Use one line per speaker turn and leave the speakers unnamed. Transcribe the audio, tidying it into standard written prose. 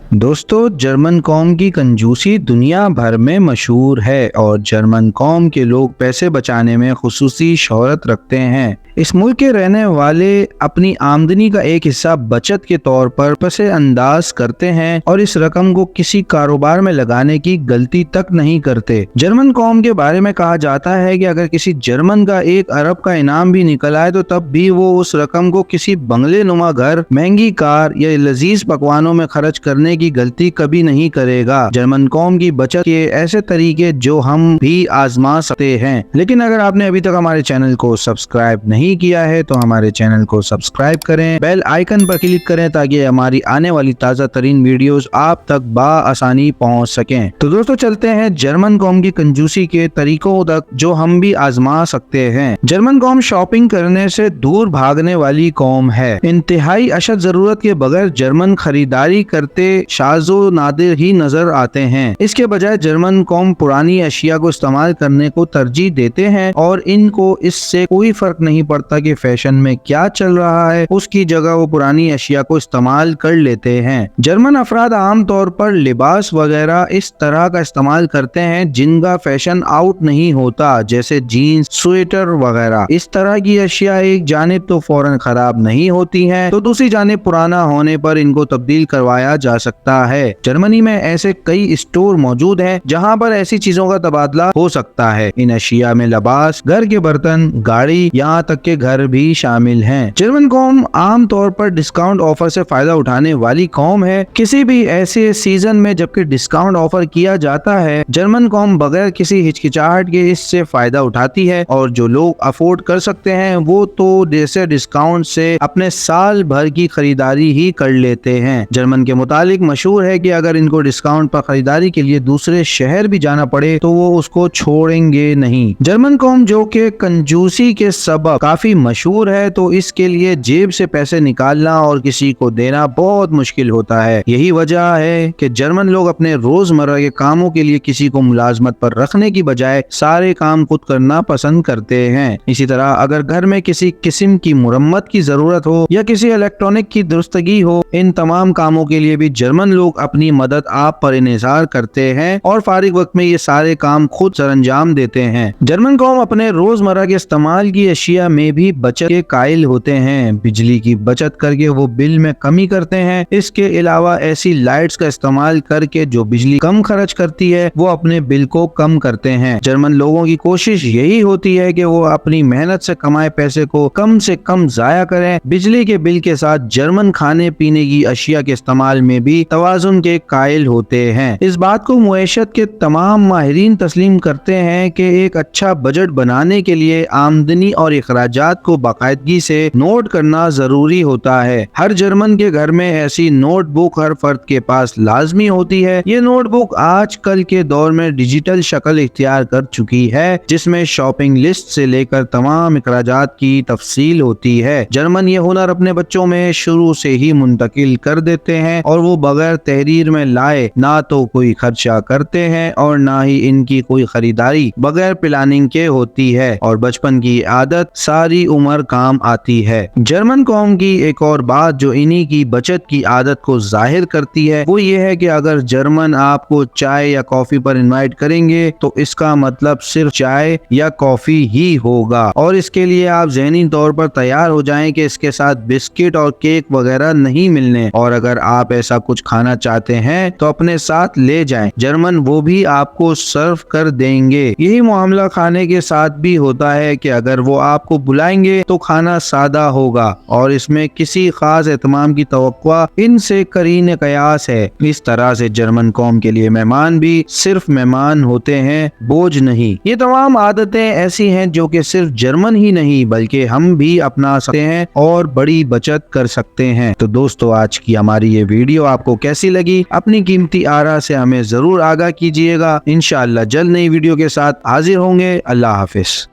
दोस्तों, जर्मन कौम की कंजूसी दुनिया भर में मशहूर है और जर्मन कौम के लोग पैसे बचाने में खुसूसी शोहरत रखते हैं। इस मुल्क के रहने वाले अपनी आमदनी का एक हिस्सा बचत के तौर पर पैसे अंदाज करते हैं और इस रकम को किसी कारोबार में लगाने की गलती तक नहीं करते। जर्मन कौम के बारे में कहा जाता है कि अगर किसी जर्मन का 1 अरब का इनाम भी निकल आए तो तब भी वो उस रकम को किसी बंगले नुमा घर, महंगी कार या लजीज पकवानों में खर्च करने की गलती कभी नहीं करेगा। जर्मन कौम की बचत के ऐसे तरीके जो हम भी आजमा सकते हैं। लेकिन अगर आपने अभी तक हमारे चैनल को सब्सक्राइब नहीं किया है तो हमारे चैनल को सब्सक्राइब करें, बेल आइकन पर क्लिक करें ताकि हमारी आने वाली ताज़ा तरीन वीडियोस आप तक बआसानी पहुंच सकें। तो दोस्तों, चलते हैं जर्मन कौम की कंजूसी के तरीकों तक जो हम भी आजमा सकते हैं। जर्मन कौम शॉपिंग करने से दूर भागने वाली कौम है। इंतहाई अशद जरूरत के बगैर जर्मन खरीदारी करते शाजो नादिर ही नजर आते हैं। इसके बजाय जर्मन कौम पुरानी अशिया को इस्तेमाल करने को तरजीह देते हैं और इनको इससे कोई फर्क नहीं पड़ता कि फैशन में क्या चल रहा है, उसकी जगह वो पुरानी अशिया को इस्तेमाल कर लेते हैं। जर्मन अफराद आम तौर पर लिबास वगैरह इस तरह का इस्तेमाल करते हैं जिनका फैशन आउट नहीं होता, जैसे जीन्स, स्वेटर वगैरह। इस तरह की अशिया एक जानिब तो फौरन खराब नहीं होती हैं, तो दूसरी जानिब पुराना होने पर इनको तब्दील करवाया जा सकता है। जर्मनी में ऐसे कई स्टोर मौजूद हैं जहां पर ऐसी चीजों का तबादला हो सकता है। इन अशिया में लिबास, घर के बर्तन, गाड़ी, यहाँ तक के घर भी शामिल हैं। जर्मन कौम आम तौर पर डिस्काउंट ऑफर से फायदा उठाने वाली कौम है। किसी भी ऐसे सीजन में जबकि डिस्काउंट ऑफर किया जाता है, जर्मन कौम बगैर किसी हिचकिचाहट के इससे फायदा उठाती है और जो लोग अफोर्ड कर सकते हैं वो तो जैसे डिस्काउंट से अपने साल भर की खरीदारी ही कर लेते हैं। जर्मन के मुतालिक मशहूर है कि अगर इनको डिस्काउंट पर खरीदारी के लिए दूसरे शहर भी जाना पड़े तो वो उसको छोड़ेंगे नहीं। जर्मन कौम जो कि कंजूसी के सबब काफी मशहूर है, तो इसके लिए जेब से पैसे निकालना और किसी को देना बहुत मुश्किल होता है। यही वजह है कि जर्मन लोग अपने रोजमर्रा के कामों के लिए किसी को मुलाजमत पर रखने की बजाय सारे काम खुद करना पसंद करते हैं। इसी तरह अगर घर में किसी किस्म की मुरम्मत की जरूरत हो या किसी इलेक्ट्रॉनिक की दुरुस्तगी हो, इन तमाम कामों के लिए भी जर्मन लोग अपनी मदद आप पर इन्हिसार करते हैं और फारिग वक्त में ये सारे काम खुद सरंजाम देते हैं। जर्मन कौम अपने रोजमर्रा के इस्तेमाल की अशिया में भी बचत के कायल होते हैं। बिजली की बचत करके वो बिल में कमी करते हैं। इसके अलावा ऐसी लाइट्स का इस्तेमाल करके जो बिजली कम खर्च करती है वो अपने बिल को कम करते हैं। जर्मन लोगों की कोशिश यही होती है कि वो अपनी मेहनत से कमाए पैसे को कम से कम जाया करें। बिजली के बिल के साथ जर्मन खाने पीने की अशिया के इस्तेमाल में भी तवाजुन के कायल होते हैं। इस बात को मुईशत के तमाम माहिरीन तस्लीम करते हैं कि एक अच्छा बजट बनाने के लिए आमदनी और अखराजात को बाकायदगी से नोट करना जरूरी होता है। हर जर्मन के घर में ऐसी नोटबुक हर फर्द के पास लाजमी होती है। ये नोटबुक आजकल के दौर में डिजिटल शक्ल इख्तियार कर चुकी है, जिसमें शॉपिंग लिस्ट से लेकर तमाम अखराजात की तफसील होती है। जर्मन ये हुनर अपने बच्चों में शुरू से ही मुंतकिल कर देते हैं और वो बगैर तहरीर में लाए ना तो कोई खर्चा करते हैं और ना ही इनकी कोई खरीदारी बगैर प्लानिंग के होती है और बचपन की आदत सारी उम्र काम आती है। जर्मन कौम की एक और बात जो इन्हीं की बचत की आदत को जाहिर करती है वो ये है कि अगर जर्मन आपको चाय या कॉफी पर इनवाइट करेंगे तो इसका मतलब सिर्फ चाय या कॉफी ही होगा और इसके लिए आप ज़हनी तौर पर तैयार हो जाएं कि इसके साथ बिस्किट और केक वगैरह नहीं मिलने, और अगर आप ऐसा कुछ खाना चाहते हैं तो अपने साथ ले जाएं। जर्मन वो भी आपको सर्व कर देंगे। यही मामला खाने के साथ भी होता है कि अगर वो आपको बुलाएंगे तो खाना सादा होगा और इसमें किसी खास एहतमाम की तवक्कुआ इनसे करीन कयास है। इस तरह से जर्मन कौम के लिए मेहमान भी सिर्फ मेहमान होते हैं, बोझ नहीं। ये तमाम आदतें ऐसी हैं जो कि सिर्फ जर्मन ही नहीं बल्कि हम भी अपना सकते हैं और बड़ी बचत कर सकते हैं। तो दोस्तों, आज की हमारी ये वीडियो आपको कैसी लगी? अपनी कीमती आरा से हमें जरूर आगाह कीजिएगा। इंशाअल्लाह जल्द नई वीडियो के साथ हाजिर होंगे। अल्लाह हाफिज।